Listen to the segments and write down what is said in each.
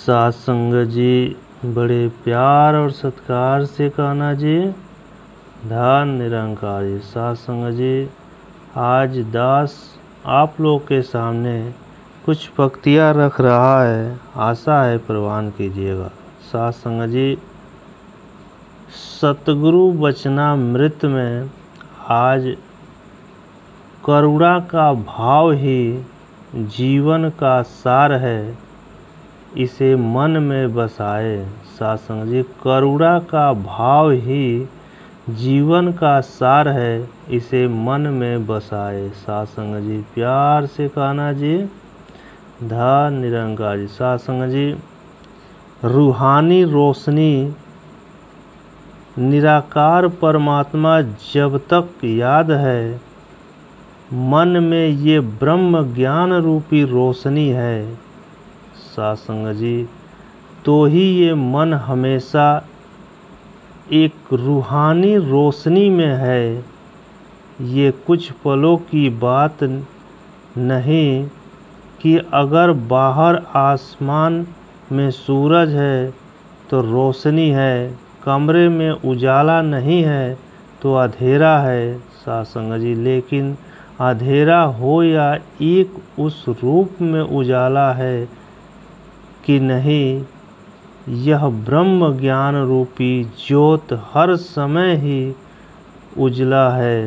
सासंग जी बड़े प्यार और सत्कार से कहना जी। धन निरंकार जी। सासंग जी आज दास आप लोग के सामने कुछ पंक्तियाँ रख रहा है, आशा है प्रवान कीजिएगा। सासंग जी सतगुरु वचनामृत में आज करुणा का भाव ही जीवन का सार है, इसे मन में बसाए। सासंग जी करुणा का भाव ही जीवन का सार है, इसे मन में बसाए। सासंग जी प्यार से कहना जी। धन निरंकार जी। सासंग जी रूहानी रोशनी निराकार परमात्मा जब तक याद है, मन में ये ब्रह्म ज्ञान रूपी रोशनी है। सासंग जी तो ही ये मन हमेशा एक रूहानी रोशनी में है। ये कुछ पलों की बात नहीं कि अगर बाहर आसमान में सूरज है तो रोशनी है, कमरे में उजाला नहीं है तो अंधेरा है। सासंग जी लेकिन अंधेरा हो या एक उस रूप में उजाला है कि नहीं, यह ब्रह्म ज्ञान रूपी ज्योत हर समय ही उजला है।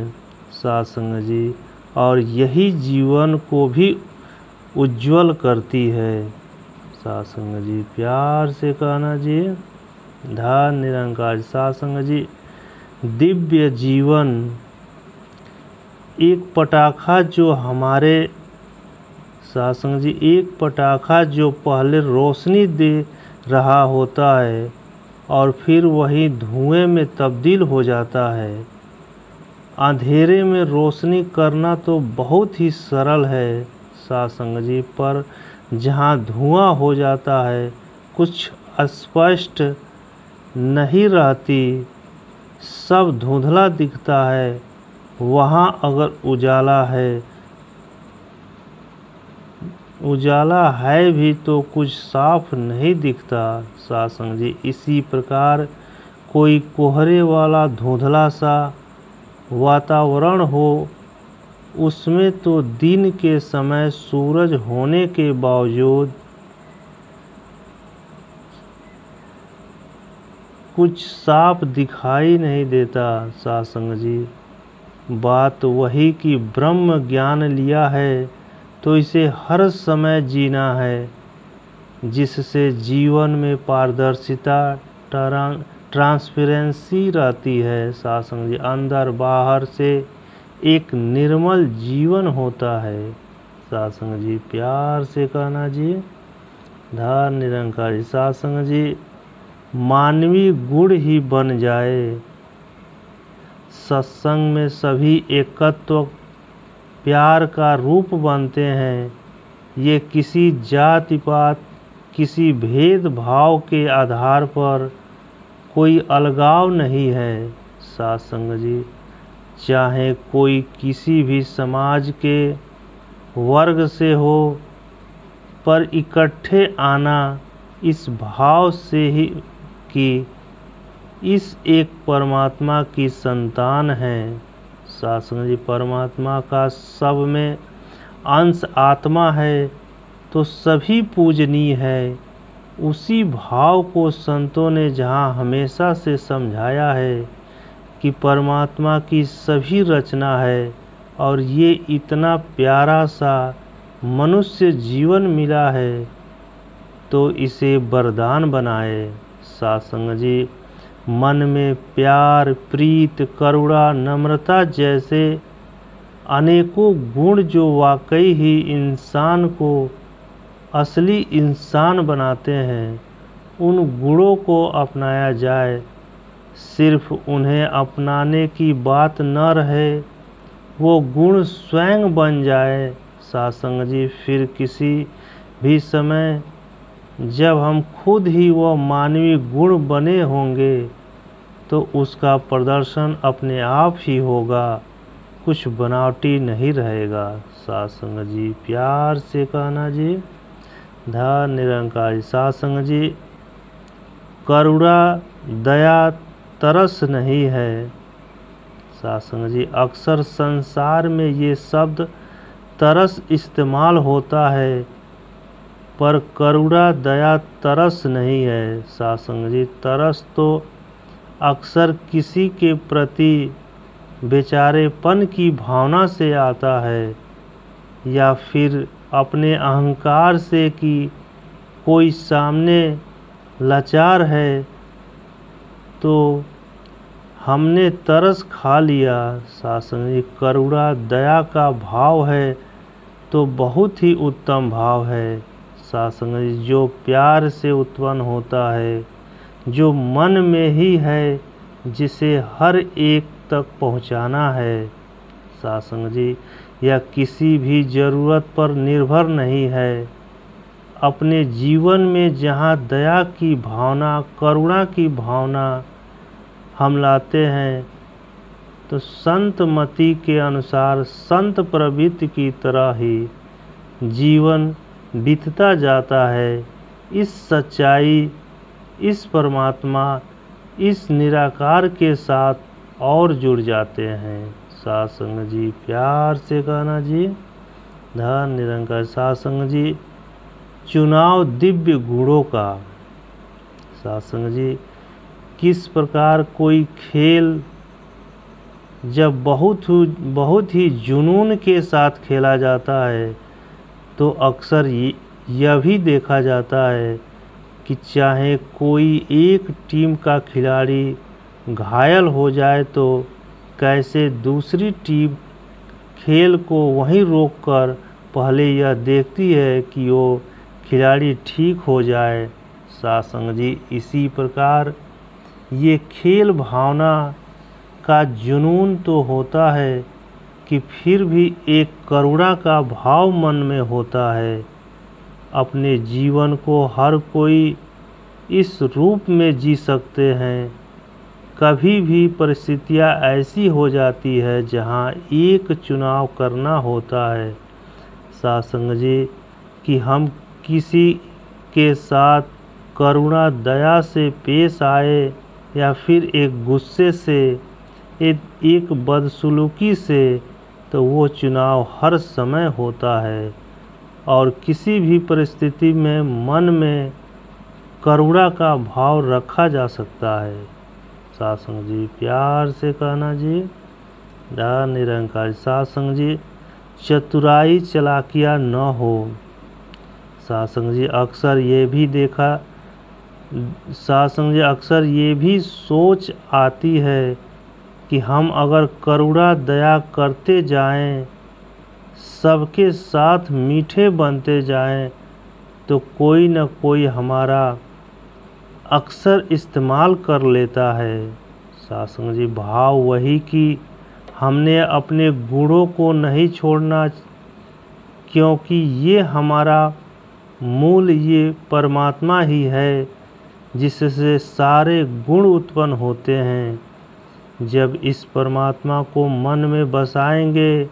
सासंग जी और यही जीवन को भी उज्जवल करती है। सासंग जी प्यार से कहना जी। धन निरंकार। सासंग जी दिव्य जीवन एक पटाखा जो हमारे सासंग जी एक पटाखा जो पहले रोशनी दे रहा होता है और फिर वही धुएं में तब्दील हो जाता है। अंधेरे में रोशनी करना तो बहुत ही सरल है सासंग जी, पर जहाँ धुआं हो जाता है, कुछ स्पष्ट नहीं रहती, सब धुंधला दिखता है, वहाँ अगर उजाला है भी तो कुछ साफ नहीं दिखता। सासंग जी इसी प्रकार कोई कोहरे वाला धुंधला सा वातावरण हो, उसमें तो दिन के समय सूरज होने के बावजूद कुछ साफ दिखाई नहीं देता। सासंग जी बात वही कि ब्रह्म ज्ञान लिया है तो इसे हर समय जीना है, जिससे जीवन में पारदर्शिता ट्रांसपेरेंसी रहती है। सासंग जी अंदर बाहर से एक निर्मल जीवन होता है। सासंग जी प्यार से कहना जी। धन निरंकार जी। सासंग जी मानवीय गुण ही बन जाए, सत्संग में सभी एकत्व प्यार का रूप बनते हैं। ये किसी जाति पात किसी भेदभाव के आधार पर कोई अलगाव नहीं है। सासंग जी चाहे कोई किसी भी समाज के वर्ग से हो, पर इकट्ठे आना इस भाव से ही कि इस एक परमात्मा की संतान है। सासंग जी परमात्मा का सब में अंश आत्मा है तो सभी पूजनीय है। उसी भाव को संतों ने जहाँ हमेशा से समझाया है कि परमात्मा की सभी रचना है और ये इतना प्यारा सा मनुष्य जीवन मिला है तो इसे वरदान बनाए। सासंग जी मन में प्यार, प्रीत, करुणा, नम्रता जैसे अनेकों गुण जो वाकई ही इंसान को असली इंसान बनाते हैं, उन गुणों को अपनाया जाए। सिर्फ उन्हें अपनाने की बात न रहे, वो गुण स्वयं बन जाए। सासंग जी फिर किसी भी समय जब हम खुद ही वह मानवीय गुण बने होंगे तो उसका प्रदर्शन अपने आप ही होगा, कुछ बनावटी नहीं रहेगा। सासंग जी प्यार से कहना जी। धन निरंकारी सासंग जी। करुणा दया तरस नहीं है। सासंग जी अक्सर संसार में ये शब्द तरस इस्तेमाल होता है, पर करुणा दया तरस नहीं है। सासंग जी तरस तो अक्सर किसी के प्रति बेचारेपन की भावना से आता है, या फिर अपने अहंकार से कि कोई सामने लाचार है तो हमने तरस खा लिया। सासंग जी करुणा दया का भाव है तो बहुत ही उत्तम भाव है। सासंग जी जो प्यार से उत्पन्न होता है, जो मन में ही है, जिसे हर एक तक पहुंचाना है। सासंग जी यह किसी भी ज़रूरत पर निर्भर नहीं है। अपने जीवन में जहाँ दया की भावना, करुणा की भावना हम लाते हैं, तो संत मति के अनुसार संत प्रवृत्ति की तरह ही जीवन बीतता जाता है। इस सच्चाई, इस परमात्मा, इस निराकार के साथ और जुड़ जाते हैं। सासंग जी प्यार से कहना जी। धन निरंकार सासंग जी चुनाव दिव्य गुणों का। सासंग जी किस प्रकार कोई खेल जब बहुत ही जुनून के साथ खेला जाता है, तो अक्सर यह भी देखा जाता है कि चाहे कोई एक टीम का खिलाड़ी घायल हो जाए तो कैसे दूसरी टीम खेल को वहीं रोककर पहले यह देखती है कि वो खिलाड़ी ठीक हो जाए। सासंग जी इसी प्रकार ये खेल भावना का जुनून तो होता है कि फिर भी एक करुणा का भाव मन में होता है। अपने जीवन को हर कोई इस रूप में जी सकते हैं। कभी भी परिस्थितियाँ ऐसी हो जाती है जहाँ एक चुनाव करना होता है सासंग जी कि हम किसी के साथ करुणा दया से पेश आए, या फिर एक गुस्से से, एक बदसलूकी से, तो वो चुनाव हर समय होता है। और किसी भी परिस्थिति में मन में करुणा का भाव रखा जा सकता है। सासंग जी प्यार से कहना जी। धन निरंकार सासंग जी चतुराई चालाकियाँ न हो। सासंग जी अक्सर ये भी सोच आती है कि हम अगर करुणा दया करते जाएं, सबके साथ मीठे बनते जाएं, तो कोई न कोई हमारा अक्सर इस्तेमाल कर लेता है। सासंग जी भाव वही कि हमने अपने गुणों को नहीं छोड़ना, क्योंकि ये हमारा मूल ये परमात्मा ही है जिससे सारे गुण उत्पन्न होते हैं। जब इस परमात्मा को मन में बसाएंगे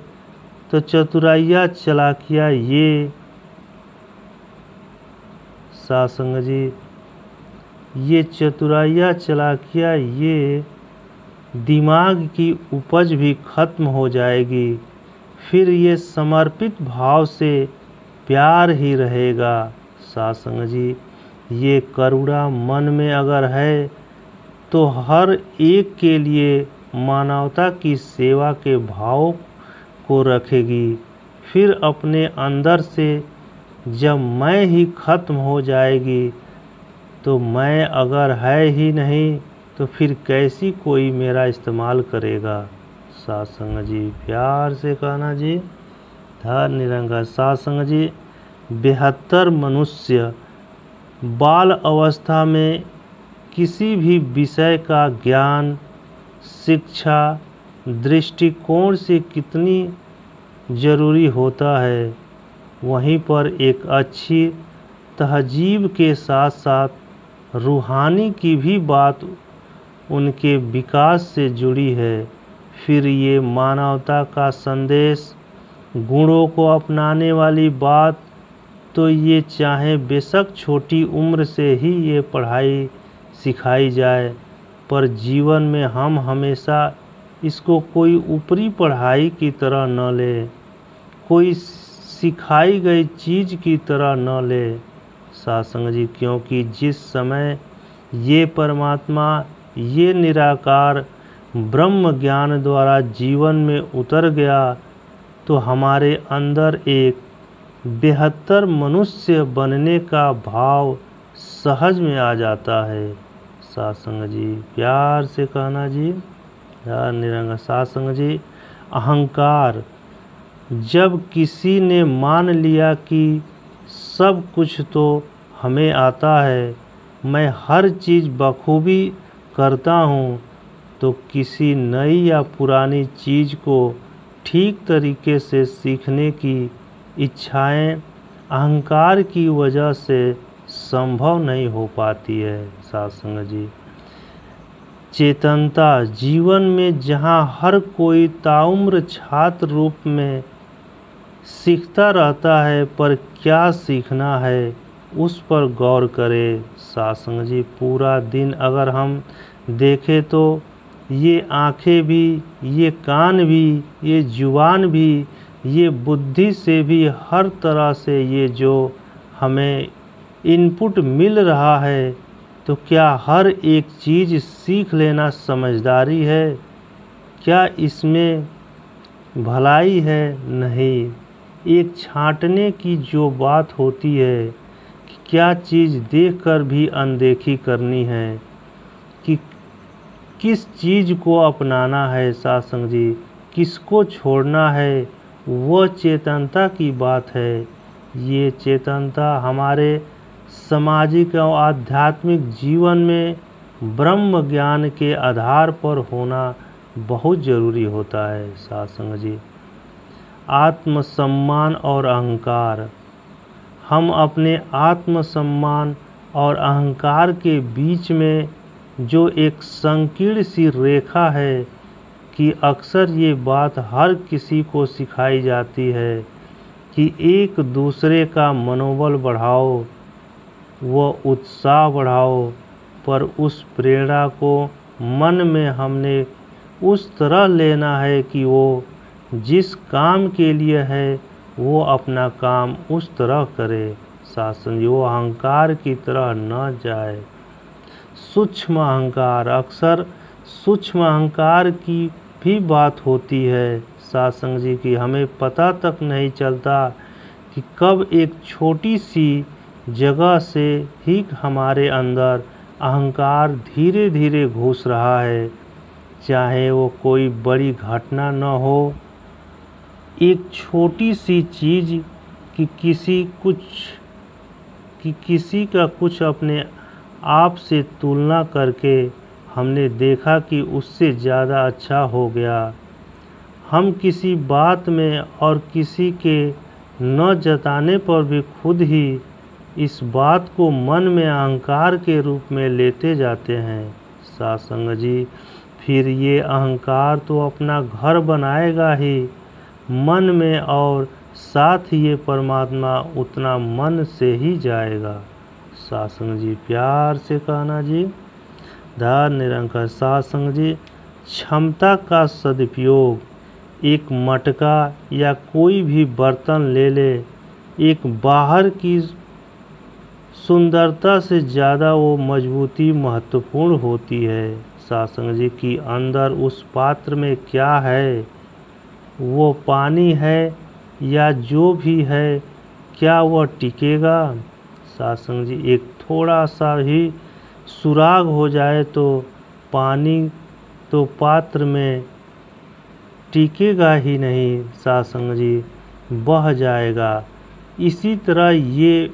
तो चतुराइयाँ चालाकियाँ ये सासंग जी ये चतुराइयाँ चालाकियाँ ये दिमाग की उपज भी खत्म हो जाएगी। फिर ये समर्पित भाव से प्यार ही रहेगा। सासंग जी ये करुणा मन में अगर है तो हर एक के लिए मानवता की सेवा के भाव को रखेगी। फिर अपने अंदर से जब मैं ही खत्म हो जाएगी, तो मैं अगर है ही नहीं तो फिर कैसी कोई मेरा इस्तेमाल करेगा। सासंग जी प्यार से कहना जी। धन निरंकार सासंग जी 72 मनुष्य बाल अवस्था में किसी भी विषय का ज्ञान, शिक्षा, दृष्टिकोण से कितनी ज़रूरी होता है, वहीं पर एक अच्छी तहजीब के साथ साथ रूहानी की भी बात उनके विकास से जुड़ी है। फिर ये मानवता का संदेश, गुणों को अपनाने वाली बात तो ये चाहे बेशक छोटी उम्र से ही ये पढ़ाई सिखाई जाए, पर जीवन में हम हमेशा इसको कोई ऊपरी पढ़ाई की तरह न लें, कोई सिखाई गई चीज़ की तरह न लें सासंग जी। क्योंकि जिस समय ये परमात्मा, ये निराकार ब्रह्म ज्ञान द्वारा जीवन में उतर गया, तो हमारे अंदर एक बेहतर मनुष्य बनने का भाव सहज में आ जाता है सासंग जी। प्यार से कहना जी, यार निरंगा सासंग जी। अहंकार, जब किसी ने मान लिया कि सब कुछ तो हमें आता है, मैं हर चीज़ बखूबी करता हूँ, तो किसी नई या पुरानी चीज़ को ठीक तरीके से सीखने की इच्छाएं अहंकार की वजह से संभव नहीं हो पाती है सासंग जी। चेतनता, जीवन में जहाँ हर कोई ताउम्र छात्र रूप में सीखता रहता है, पर क्या सीखना है उस पर गौर करें सासंग जी। पूरा दिन अगर हम देखें तो ये आँखें भी, ये कान भी, ये जुबान भी, ये बुद्धि से भी हर तरह से ये जो हमें इनपुट मिल रहा है, तो क्या हर एक चीज़ सीख लेना समझदारी है? क्या इसमें भलाई है? नहीं। एक छांटने की जो बात होती है कि क्या चीज़ देखकर भी अनदेखी करनी है, कि किस चीज़ को अपनाना है सासंग जी, किसको छोड़ना है, वह चेतनता की बात है। ये चेतनता हमारे सामाजिक और आध्यात्मिक जीवन में ब्रह्म ज्ञान के आधार पर होना बहुत ज़रूरी होता है सासंग जी। आत्मसम्मान और अहंकार, हम अपने आत्मसम्मान और अहंकार के बीच में जो एक संकीर्ण सी रेखा है, कि अक्सर ये बात हर किसी को सिखाई जाती है कि एक दूसरे का मनोबल बढ़ाओ, व उत्साह बढ़ाओ, पर उस प्रेरणा को मन में हमने उस तरह लेना है कि वो जिस काम के लिए है वो अपना काम उस तरह करे शासन, वो अहंकार की तरह न जाए। सूक्ष्म अहंकार, अक्सर सूक्ष्म अहंकार की भी बात होती है सासंग जी की, हमें पता तक नहीं चलता कि कब एक छोटी सी जगह से ही हमारे अंदर अहंकार धीरे धीरे घुस रहा है। चाहे वो कोई बड़ी घटना न हो, एक छोटी सी चीज़ कि किसी का कुछ अपने आप से तुलना करके हमने देखा कि उससे ज़्यादा अच्छा हो गया। हम किसी बात में और किसी के न जताने पर भी खुद ही इस बात को मन में अहंकार के रूप में लेते जाते हैं सासंग जी। फिर ये अहंकार तो अपना घर बनाएगा ही मन में, और साथ ही ये परमात्मा उतना मन से ही जाएगा सासंग जी। प्यार से कहना जी, धार निरंकार सासंग जी। क्षमता का सदुपयोग, एक मटका या कोई भी बर्तन ले ले, एक बाहर की सुंदरता से ज़्यादा वो मजबूती महत्वपूर्ण होती है सासंग जी की अंदर उस पात्र में क्या है, वो पानी है या जो भी है, क्या वह टिकेगा सासंग जी। एक थोड़ा सा ही सुराग हो जाए तो पानी तो पात्र में टिकेगा ही नहीं सासंग जी, बह जाएगा। इसी तरह ये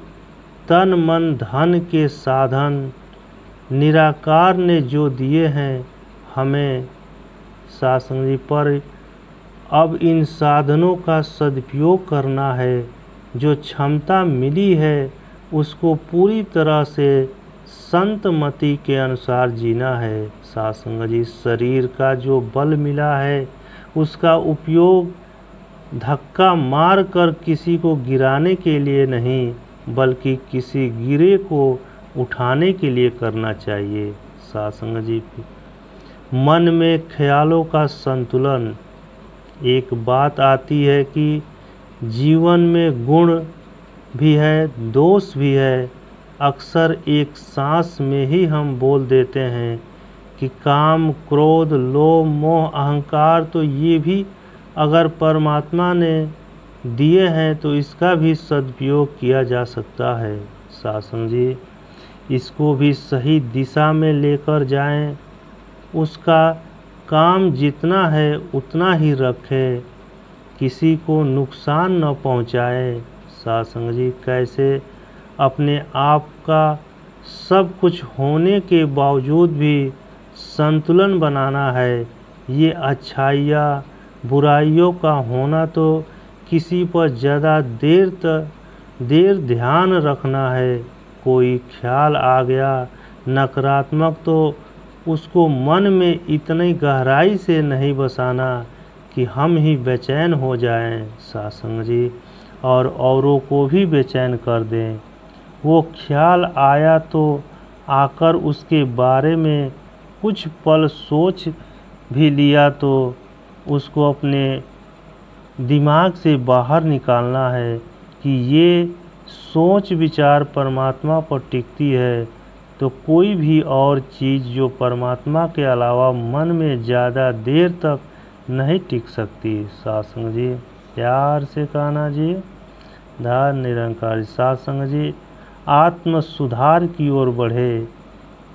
तन मन धन के साधन निराकार ने जो दिए हैं हमें सासंग जी, पर अब इन साधनों का सदुपयोग करना है। जो क्षमता मिली है उसको पूरी तरह से संत मति के अनुसार जीना है सासंग जी। शरीर का जो बल मिला है उसका उपयोग धक्का मार कर किसी को गिराने के लिए नहीं, बल्कि किसी गिरे को उठाने के लिए करना चाहिए। सासंग जी, मन में ख्यालों का संतुलन। एक बात आती है कि जीवन में गुण भी है, दोष भी है। अक्सर एक सांस में ही हम बोल देते हैं कि काम, क्रोध, लोभ, मोह, अहंकार तो ये भी अगर परमात्मा ने दिए हैं तो इसका भी सदुपयोग किया जा सकता है। सासंग जी, इसको भी सही दिशा में लेकर जाएं। उसका काम जितना है उतना ही रखें, किसी को नुकसान न पहुंचाए। सासंग जी, कैसे अपने आप का सब कुछ होने के बावजूद भी संतुलन बनाना है। ये अच्छाइयाँ बुराइयों का होना तो किसी पर ज़्यादा देर ध्यान रखना है। कोई ख्याल आ गया नकारात्मक तो उसको मन में इतनी गहराई से नहीं बसाना कि हम ही बेचैन हो जाएं। सासंग जी, और औरों को भी बेचैन कर दें। वो ख्याल आया तो आकर उसके बारे में कुछ पल सोच भी लिया तो उसको अपने दिमाग से बाहर निकालना है कि ये सोच विचार परमात्मा पर टिकती है तो कोई भी और चीज़ जो परमात्मा के अलावा मन में ज़्यादा देर तक नहीं टिक सकती। सासंग जी, प्यार से कहना जी, धार निरंकार। सासंग जी, आत्म सुधार की ओर बढ़े।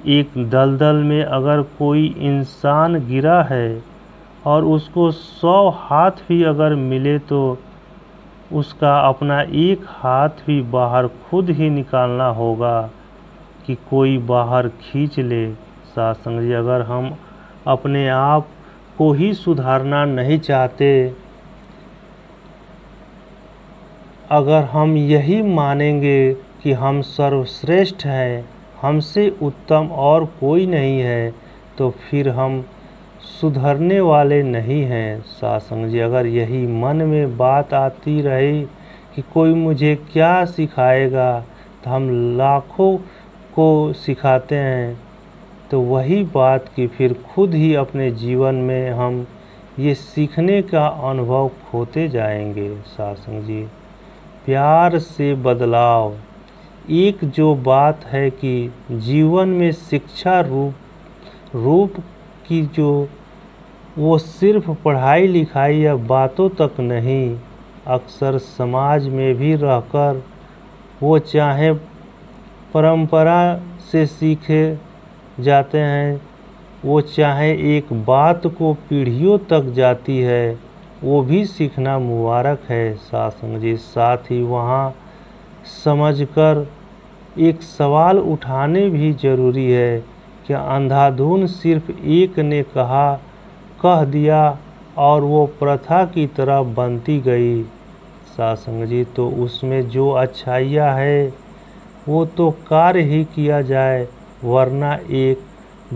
एक दलदल में अगर कोई इंसान गिरा है और उसको 100 हाथ भी अगर मिले तो उसका अपना एक हाथ भी बाहर खुद ही निकालना होगा कि कोई बाहर खींच ले। सासंग जी, अगर हम अपने आप को ही सुधारना नहीं चाहते, अगर हम यही मानेंगे कि हम सर्वश्रेष्ठ हैं, हमसे उत्तम और कोई नहीं है, तो फिर हम सुधरने वाले नहीं हैं। सासंग जी, अगर यही मन में बात आती रही कि कोई मुझे क्या सिखाएगा, तो हम लाखों को सिखाते हैं, तो वही बात कि फिर खुद ही अपने जीवन में हम ये सीखने का अनुभव खोते जाएंगे। सासंग जी, प्यार से बदलाव। एक जो बात है कि जीवन में शिक्षा रूप की जो वो सिर्फ पढ़ाई लिखाई या बातों तक नहीं, अक्सर समाज में भी रहकर वो चाहे परंपरा से सीखे जाते हैं, वो चाहे एक बात को पीढ़ियों तक जाती है, वो भी सीखना मुबारक है। सासंग जी, साथ ही वहाँ समझकर एक सवाल उठाने भी ज़रूरी है कि अंधाधुन सिर्फ एक ने कह दिया और वो प्रथा की तरह बनती गई। सासंग जी, तो उसमें जो अच्छाइयाँ है वो तो कार्य ही किया जाए, वरना एक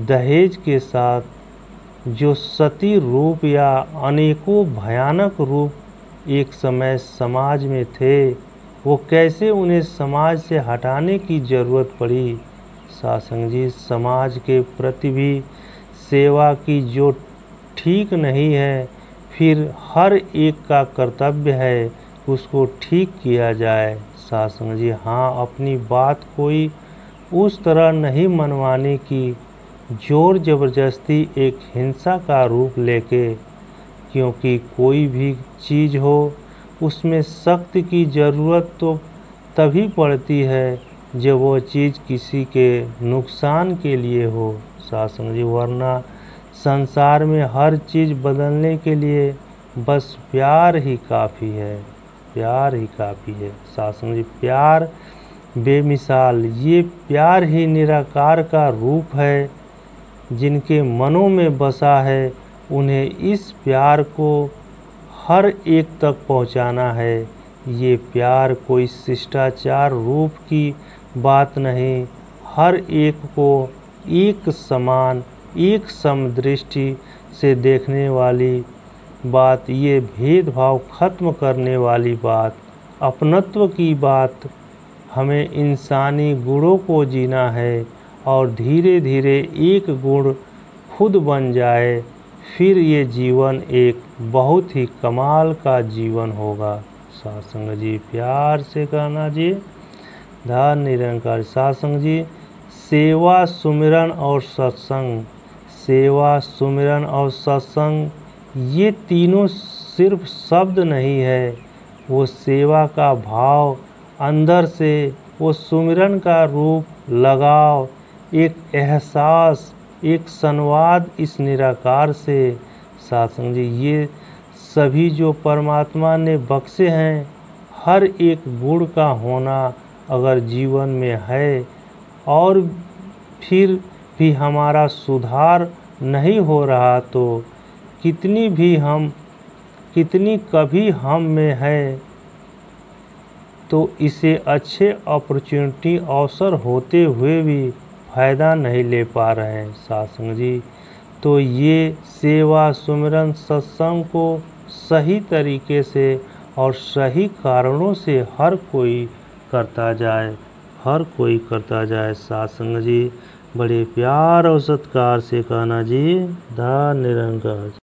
दहेज के साथ जो सती रूप या अनेकों भयानक रूप एक समय समाज में थे, वो कैसे उन्हें समाज से हटाने की ज़रूरत पड़ी। सासंग जी, समाज के प्रति भी सेवा की जो ठीक नहीं है, फिर हर एक का कर्तव्य है उसको ठीक किया जाए। सासंग जी, हाँ, अपनी बात कोई उस तरह नहीं मनवाने की जोर ज़बरदस्ती एक हिंसा का रूप लेके, क्योंकि कोई भी चीज़ हो उसमें सख्त की ज़रूरत तो तभी पड़ती है जब वो चीज़ किसी के नुकसान के लिए हो। सासंग जी, वरना संसार में हर चीज़ बदलने के लिए बस प्यार ही काफ़ी है, प्यार ही काफ़ी है। सासंग जी, प्यार बेमिसाल, ये प्यार ही निराकार का रूप है। जिनके मनों में बसा है उन्हें इस प्यार को हर एक तक पहुंचाना है। ये प्यार कोई शिष्टाचार रूप की बात नहीं, हर एक को एक समान, एक समदृष्टि से देखने वाली बात, ये भेदभाव खत्म करने वाली बात, अपनत्व की बात हमें इंसानी गुणों को जीना है और धीरे धीरे एक गुण खुद बन जाए, फिर ये जीवन एक बहुत ही कमाल का जीवन होगा। सत्संग जी प्यार से कहना जी, धन निरंकार। सत्संग जी सेवा, सुमिरन और सत्संग, सेवा, सुमिरन और सत्संग, ये तीनों सिर्फ शब्द नहीं है, वो सेवा का भाव अंदर से, वो सुमिरन का रूप, लगाव, एक एहसास, एक संवाद इस निराकार से। सत्संग जी ये सभी जो परमात्मा ने बख्शे हैं, हर एक गुण का होना अगर जीवन में है और फिर भी हमारा सुधार नहीं हो रहा, तो कितनी कभी हम में है, तो इसे अच्छे अपॉर्चुनिटी, अवसर होते हुए भी फ़ायदा नहीं ले पा रहे हैं। सत्संग जी तो ये सेवा, सुमिरन, सत्संग को सही तरीके से और सही कारणों से हर कोई करता जाए, हर कोई करता जाए। सत्संग जी बड़े प्यार और सत्कार से कहना जी, धन निरंकार।